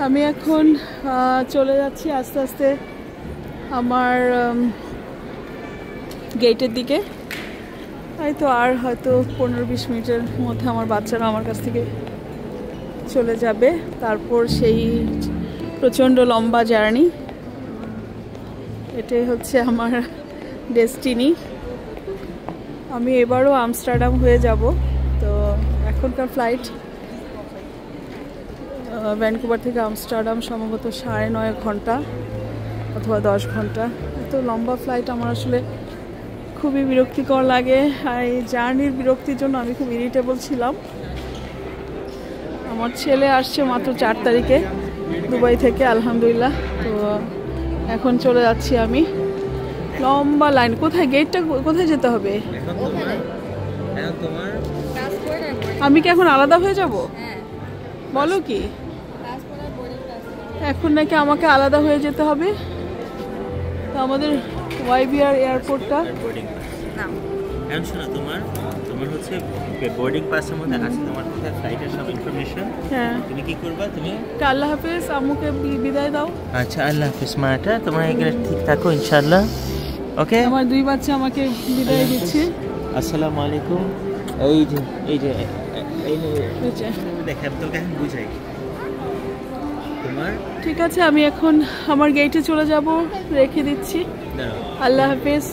আমি এখন চলে যাচ্ছি আস্তে আস্তে আমার গেটের দিকে। এই তো আর হয়তো 15-20 মিনিটের মধ্যে আমার বাচ্চারা আমার কাছ থেকে চলে যাবে। তারপর সেই প্রচণ্ড লম্বা জার্নি, এটাই হচ্ছে আমার ডেস্টিনি। আমি এবারও আমস্টারডাম হয়ে যাব। তো এখনকার ফ্লাইট ভ্যানকুভার থেকে আমস্টারডাম সম্ভবত 9.5 ঘন্টা অথবা 10 ঘন্টা। এত লম্বা ফ্লাইট আমার আসলে খুবই বিরক্তিকর লাগে। আর এই জার্নির বিরক্তির জন্য আমি খুব ইরিটেবল ছিলাম। আমার ছেলে আসছে মাত্র 4 তারিখে দুবাই থেকে, আলহামদুলিল্লাহ। তো এখন চলে যাচ্ছি আমি। লম্বা লাইন, কোথায় গেটটা, কোথায় যেতে হবে? আমি কি এখন আলাদা হয়ে যাব? বলো কি এখন নাকি আমাকে আলাদা হয়ে যেতে হবে? তো আমাদের ওয়াইবিআর এয়ারপোর্টটা তোমার হচ্ছে বোর্ডিং পাসের মধ্যে আছে তোমার কোথায় ফ্লাইটের সব ইনফরমেশন। হ্যাঁ, তুমি কি করবা? তুমি আল্লাহ হাফেজ, আম্মুকে বিদায় দাও। আচ্ছা, আল্লাহ হাফেজ মাটা, তোমরা এখানে ঠিক থাকো ইনশাআল্লাহ। ওকে, আমার 2 বাচ্চা আমাকে বিদায় দিচ্ছে। আসসালামু আলাইকুম। এই যে দেখেন তোকে এখন বুঝাই তোমার। ঠিক আছে, আমি এখন আমার গেটে চলে যাব, রেখে দিচ্ছি। আল্লাহ হাফেজ।